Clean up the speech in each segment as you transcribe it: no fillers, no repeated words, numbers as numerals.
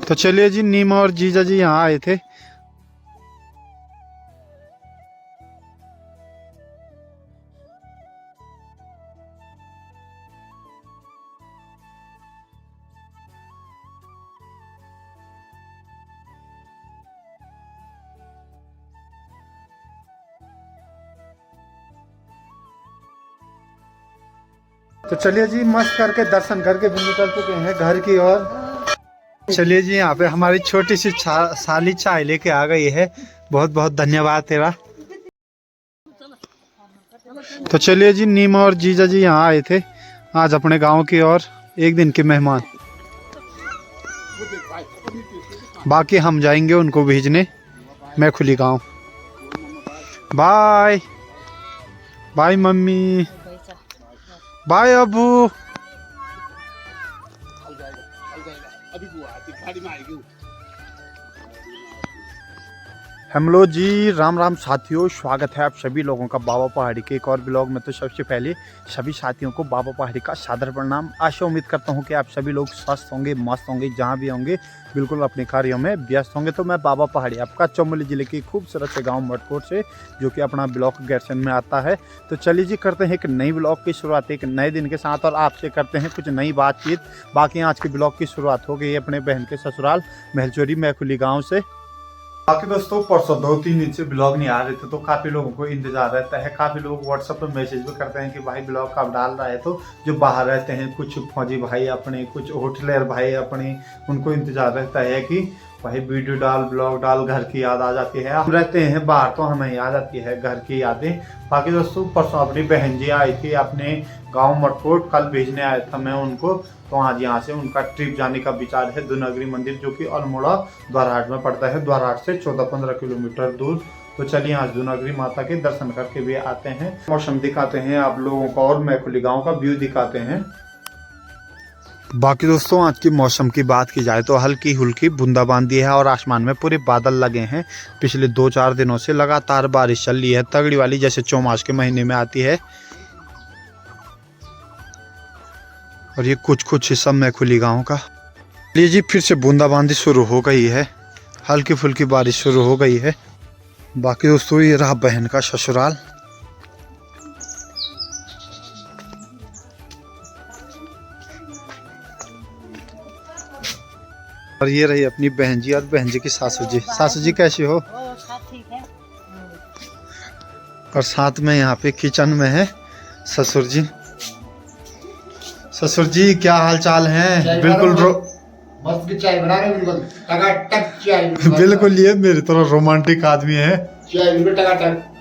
तो चलिए जी, नीमा और जीजा जी यहाँ आए थे। तो चलिए जी, मस्त करके दर्शन करके भी निकल चुके हैं घर की ओर। चलिए जी, यहाँ पे हमारी छोटी सी साली चाय लेके आ गई है। बहुत बहुत धन्यवाद तेरा। तो चलिए जी, नीमा और जीजा जी यहाँ आए थे आज अपने गांव की ओर, एक दिन के मेहमान। बाकी हम जाएंगे उनको भेजने मैं खुली गांव। बाय बाय मम्मी, बाय अबू। हेलो जी, राम राम साथियों, स्वागत है आप सभी लोगों का बाबा पहाड़ी के एक और ब्लॉग में। तो सबसे पहले सभी साथियों को बाबा पहाड़ी का सादर प्रणाम। आशा उम्मीद करता हूं कि आप सभी लोग स्वस्थ होंगे, मस्त होंगे, जहां भी होंगे बिल्कुल अपने कार्यों में व्यस्त होंगे। तो मैं बाबा पहाड़ी आपका चमोली जिले के खूबसूरत से गाँव मटकोट से, जो कि अपना ब्लॉक गैरसन में आता है। तो चलिए जी, करते हैं एक नई ब्लॉग की शुरुआत एक नए दिन के साथ, और आपसे करते हैं कुछ नई बातचीत। बाकी आज की ब्लॉग की शुरुआत हो गई है अपने बहन के ससुराल महलचोरी मैखुली गाँव से। बाकी दोस्तों, परसों 2-3 दिन से ब्लॉग नहीं आ रहे थे, तो काफ़ी लोगों को इंतजार रहता है। काफ़ी लोग व्हाट्सएप पर मैसेज भी करते हैं कि भाई ब्लॉग कब डाल रहा है। तो जो बाहर रहते हैं, कुछ फौजी भाई अपने, कुछ होटलर भाई अपने, उनको इंतजार रहता है कि भाई वीडियो डाल, ब्लॉग डाल। घर की याद आ जाती है। हम रहते हैं बाहर तो हमें याद आती है घर की यादें। बाकी दोस्तों, परसों अपनी बहन जी आई थी अपने गाँव मटकोट, कल भेजने आया था मैं उनको। तो आज यहाँ से उनका ट्रिप जाने का विचार है दुनगरी मंदिर, जो कि अल्मोड़ा द्वारहाट में पड़ता है। द्वारहाट से 14-15 किलोमीटर दूर। तो चलिए आज दुनगरी माता के दर्शन करके भी आते हैं, मौसम दिखाते हैं आप लोगों को और मैखुली गांव का व्यू दिखाते हैं। बाकी दोस्तों, आज की मौसम की बात की जाए तो हल्की हुल्की बूंदाबांदी है और आसमान में पूरे बादल लगे हैं। पिछले 2-4 दिनों से लगातार बारिश चल रही है, तगड़ी वाली, जैसे चौमास के महीने में आती है। और ये कुछ हिस्सा मैखुली गांव का। लीजिए, फिर से बूंदाबांदी शुरू हो गई है, हल्की फुल्की बारिश शुरू हो गई है। बाकी दोस्तों, ये रहा बहन का ससुराल। और ये रही अपनी बहन जी और बहन जी की सासू जी। सासू जी कैसी हो? ठीक है। और साथ में यहाँ पे किचन में है ससुर जी। ससुर जी, क्या हाल चाल है? बिल्कुल मस्त चाय बना रहे, बिल्कुल टकाटक चाय। बिल्कुल, ये मेरी तरह रोमांटिक आदमी है। चाय बिल्कुल टकाटक।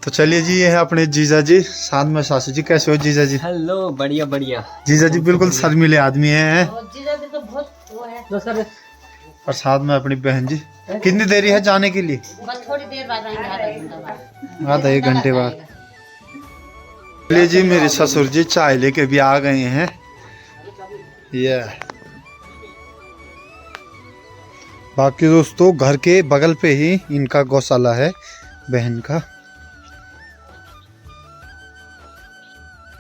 तो चलिए जी, ये है अपने जीजा जी, साथ में सासू जी। कैसे हो जीजा जी? हेलो, बढ़िया बढ़िया। जीजा जी बिल्कुल शर्मीले आदमी हैं। जीजा जी तो बहुत वो है। और साथ में अपनी बहन जी। कितनी देरी है जाने के लिए? बस थोड़ी देर बाद आएंगे, आधा घंटा बाद। आधा 1 घंटे बाद। चलिए जी, मेरे ससुर जी चाय लेके भी आ गए हैं। ये बाकी दोस्तों, घर के बगल पे ही इनका गौशाला है बहन का।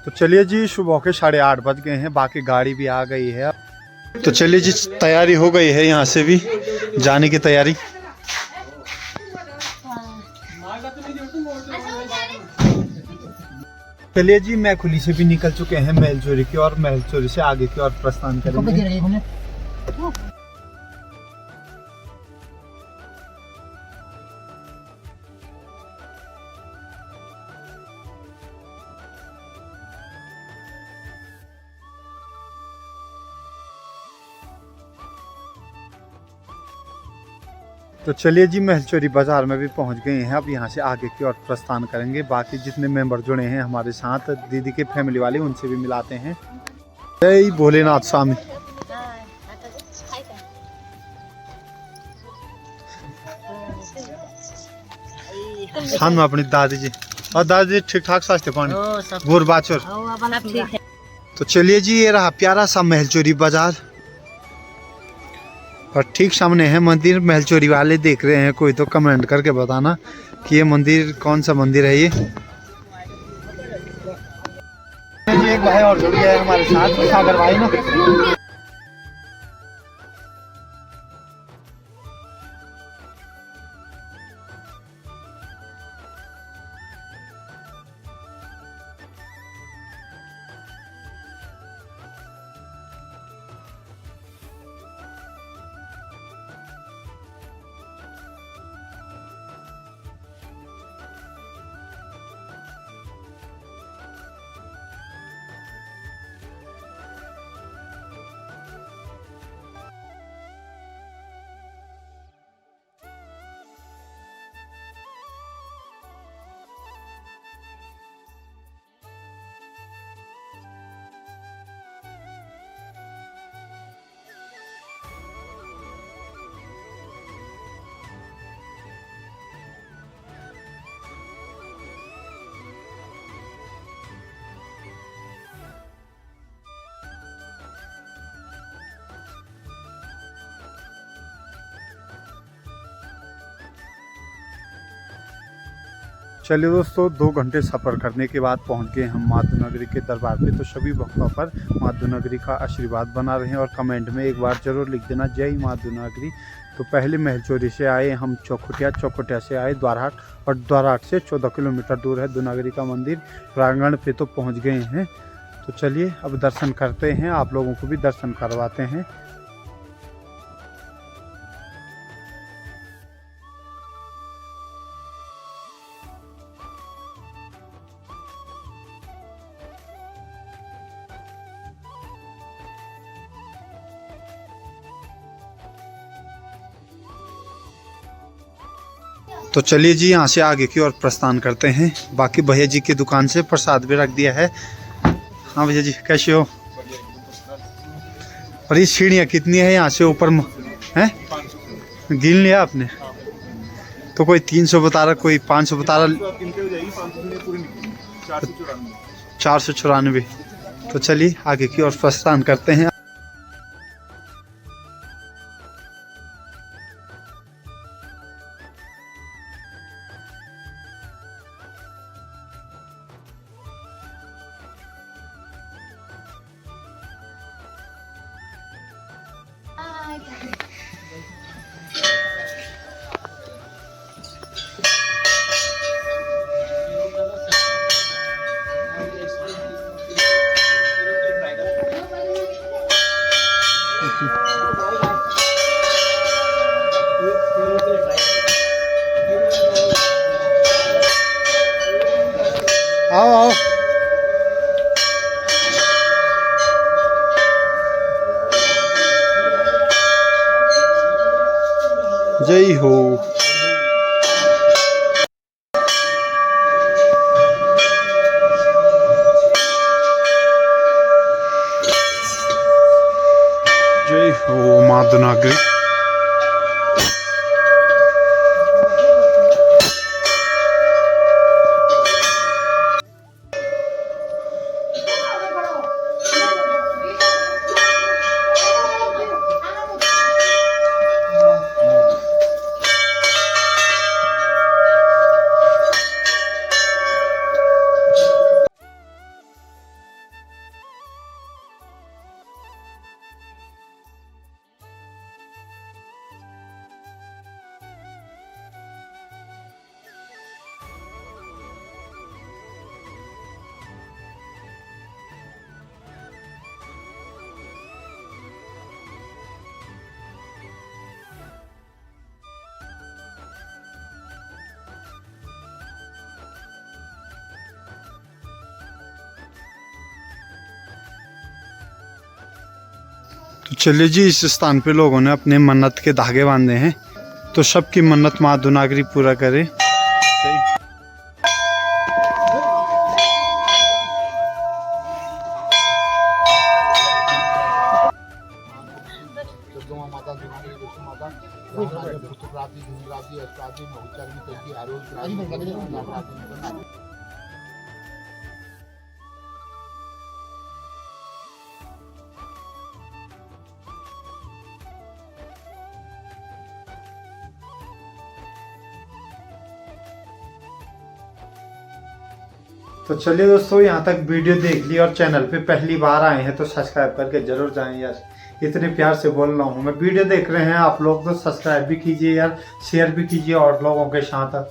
तो चलिए जी, सुबह के 8:30 बज गए हैं। बाकी गाड़ी भी आ गई है। तो चलिए जी, तैयारी हो गई है यहाँ से भी जाने की तैयारी। चलिए जी, मैखुली से भी निकल चुके हैं महलचोरी की, और महलचोरी से आगे की ओर प्रस्थान करेंगे। तो चलिए जी, महलचोरी बाजार में भी पहुंच गए हैं। अब यहाँ से आगे की ओर प्रस्थान करेंगे। बाकी जितने मेंबर जुड़े हैं हमारे साथ, दीदी के फैमिली वाले, उनसे भी मिलाते हैं। जय भोलेनाथ स्वामी। साथ में अपनी दादी जी। और दादी जी ठीक ठाक स्वास्थ्य पानी गोर बाचर। तो चलिए जी, ये रहा प्यारा सा महलचोरी बाजार, और ठीक सामने है मंदिर। महलचोरी वाले देख रहे हैं कोई तो कमेंट करके बताना कि ये मंदिर कौन सा मंदिर है। ये एक भाई और जुड़ गया है हमारे साथ, सागर भाई ना। चलिए दोस्तों, 2 घंटे सफ़र करने के बाद पहुंच गए हम माधवनगरी के दरबार पे। तो सभी भक्तों पर माधवनगरी का आशीर्वाद बना रहे, और कमेंट में एक बार जरूर लिख देना जय माधवनगरी। तो पहले महलचोरी से आए हम चौखुटिया, चौखुटिया से आए द्वारहाट, और द्वारहाट से 14 किलोमीटर दूर है दुनागरी का मंदिर। प्रांगण पे तो पहुँच गए हैं। तो चलिए अब दर्शन करते हैं, आप लोगों को भी दर्शन करवाते हैं। तो चलिए जी, यहाँ से आगे की ओर प्रस्थान करते हैं। बाकी भैया जी की दुकान से प्रसाद भी रख दिया है। हाँ भैया जी, कैसे हो? और ये सीढ़ियाँ कितनी है यहाँ से ऊपर हैं? गिन लिया आपने? तो कोई 300 बता रहा, कोई 500 बता रहा। 494। तो चलिए आगे की ओर प्रस्थान करते हैं। आओ आओ। जय हो। जय हो माधवनगरी। तो चलिए जी, इस स्थान पे लोगों ने अपने मन्नत के धागे बांधे हैं। तो सबकी मन्नत माँ दुनागरी पूरा करे। तो तो चलिए दोस्तों, यहाँ तक वीडियो देख ली और चैनल पे पहली बार आए हैं तो सब्सक्राइब करके जरूर जाएं यार। इतने प्यार से बोल रहा हूँ मैं, वीडियो देख रहे हैं आप लोग तो सब्सक्राइब भी कीजिए यार, शेयर भी कीजिए और लोगों के साथ।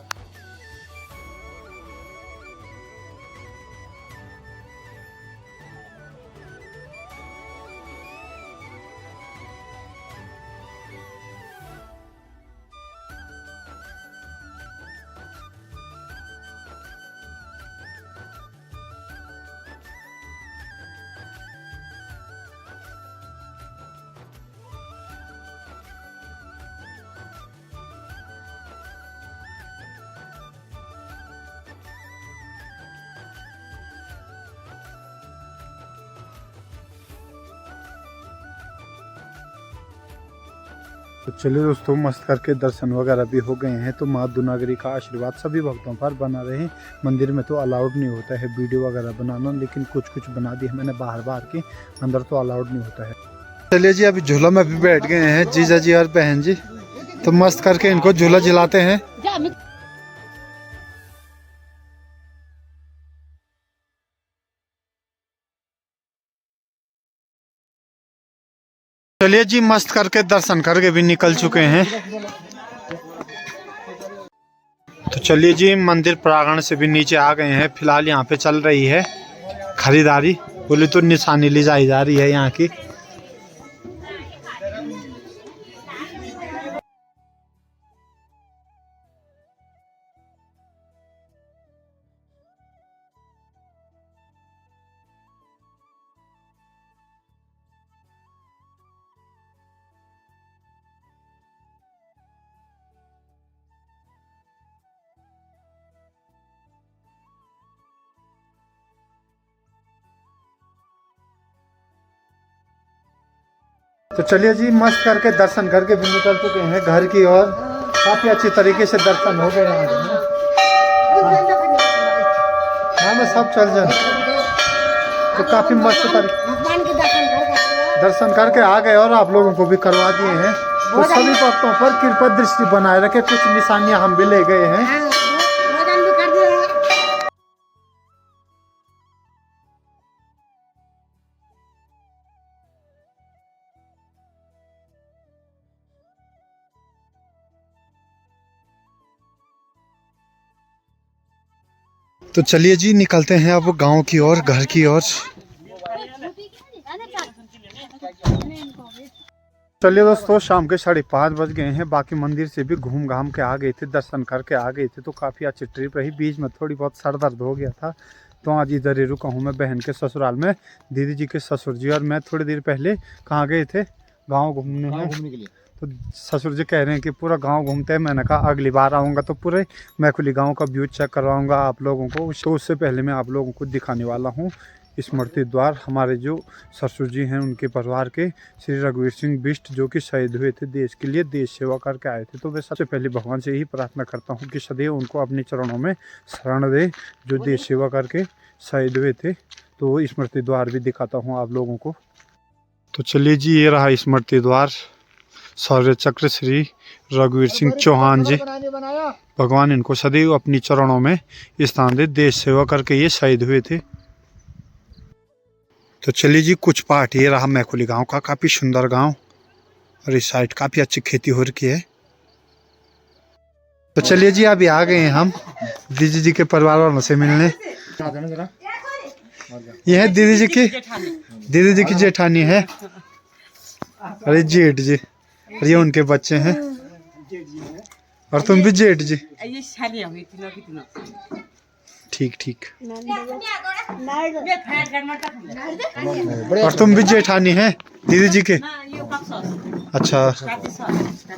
तो चलिए दोस्तों, मस्त करके दर्शन वगैरह भी हो गए हैं। तो माँ दुनागरी का आशीर्वाद सभी भक्तों पर बना रहे। मंदिर में तो अलाउड नहीं होता है वीडियो वगैरह बनाना, लेकिन कुछ बना दिया मैंने बाहर के, अंदर तो अलाउड नहीं होता है। चलिए जी, अभी झूला में भी बैठ गए हैं जीजा जी और बहन जी, तो मस्त करके इनको झूला झिलाते हैं। चलिए जी, मस्त करके दर्शन करके भी निकल चुके हैं। तो चलिए जी, मंदिर प्रांगण से भी नीचे आ गए हैं। फिलहाल यहाँ पे चल रही है खरीदारी, बोले तो निशानी ली जाई जा रही है यहाँ की। तो चलिए जी, मस्त करके दर्शन करके भी निकल चुके हैं घर की ओर। काफी अच्छी तरीके से दर्शन हो गए हैं। हाँ मैं सब चल जाए, तो काफी मस्त तरीके दर्शन करके आ गए और आप लोगों को भी करवा दिए हैं। तो सभी भक्तों पर कृपा दृष्टि बनाए रखे। कुछ निशानियां हम भी ले गए हैं। तो चलिए जी, निकलते हैं अब गांव की ओर, घर की ओर। चलिए दोस्तों, शाम के 5:30 बज गए हैं। बाकी मंदिर से भी घूम घाम के आ गए थे, दर्शन करके आ गए थे। तो काफ़ी अच्छी ट्रिप रही। बीच में थोड़ी बहुत सर दर्द हो गया था, तो आज इधर ही रुका हूँ मैं बहन के ससुराल में। दीदी जी के ससुर जी और मैं थोड़ी देर पहले कहाँ गए थे, गाँव घूमने के लिए। तो ससुर जी कह रहे हैं कि पूरा गांव घूमते हैं। मैंने कहा अगली बार आऊँगा तो पूरे मैखुली गांव का व्यू चेक करवाऊंगा आप लोगों को। तो उससे पहले मैं आप लोगों को दिखाने वाला हूं स्मृति द्वार। हमारे जो ससुर जी हैं उनके परिवार के श्री रघुवीर सिंह बिष्ट, जो कि शहीद हुए थे देश के लिए, देश सेवा करके आए थे। तो मैं सबसे पहले भगवान से यही प्रार्थना करता हूँ कि सदैव उनको अपने चरणों में शरण दे, जो देश सेवा करके शहीद हुए थे। तो स्मृति द्वार भी दिखाता हूँ आप लोगों को। तो चलिए जी, ये रहा स्मृति द्वार। शौर्य चक्र श्री रघुवीर सिंह चौहान जी, भगवान इनको सदैव अपनी चरणों में स्थान दे, देश सेवा करके ये शहीद हुए थे। तो चलिए जी, कुछ पार्ट ये रहा मैखुली गांव का। काफी सुंदर गांव और इस साइड काफी अच्छी खेती हो रखी है। तो चलिए जी, अभी आ गए हैं हम दीदी जी के परिवार वालों से मिलने। ये है दीदी जी की जेठानी है। अरे जेठ जी, ये उनके बच्चे हैं। और तुम भी जेठ जी? ठीक। और तुम भी जेठानी है दीदी जी के? अच्छा,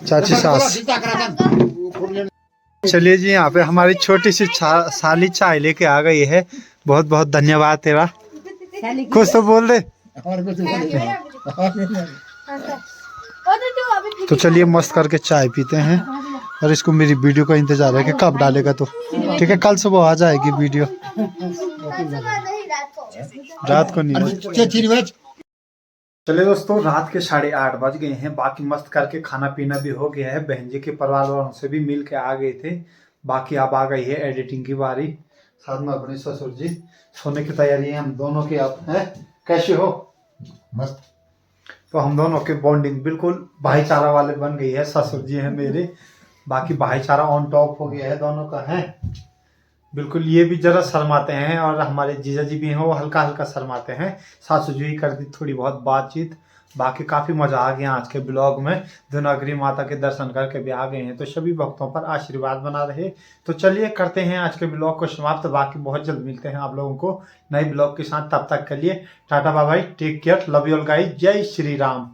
चाची सास। चलिए जी, यहाँ पे हमारी छोटी सी साली चाय लेके आ गई है। बहुत बहुत धन्यवाद तेरा। कुछ तो बोल दे। तो चलिए, मस्त करके चाय पीते हैं। और इसको मेरी वीडियो का इंतजार है कि कब डालेगा। तो ठीक है, कल सुबह आ जाएगी वीडियो, रात को नहीं। चलिए दोस्तों, रात के 8:30 बज गए हैं। बाकी मस्त करके खाना पीना भी हो गया है। बहन जी के परिवार वालों से भी मिल के आ गए थे। बाकी अब आ गई है एडिटिंग की बारी। साथ में अपने ससुर जी। सोने की तैयारी है हम दोनों की। आप हैं कैसे हो? मस्त। तो हम दोनों की बॉन्डिंग बिल्कुल भाईचारा वाले बन गई है। ससुर जी हैं मेरे, बाकी भाईचारा ऑन टॉप हो गया है दोनों का है बिल्कुल। ये भी जरा शर्माते हैं और हमारे जीजा जी भी हैं वो हल्का हल्का शर्माते हैं। सासू जी कर दी थोड़ी बहुत बातचीत। बाकी काफ़ी मज़ा आ गया आज के ब्लॉग में। धनौकरी माता के दर्शन करके भी आ गए हैं तो सभी भक्तों पर आशीर्वाद बना रहे। तो चलिए करते हैं आज के ब्लॉग को समाप्त। बाकी बहुत जल्द मिलते हैं आप लोगों को नए ब्लॉग के साथ। तब तक के लिए tata bye bye, take care, love you all guys, जय श्री राम।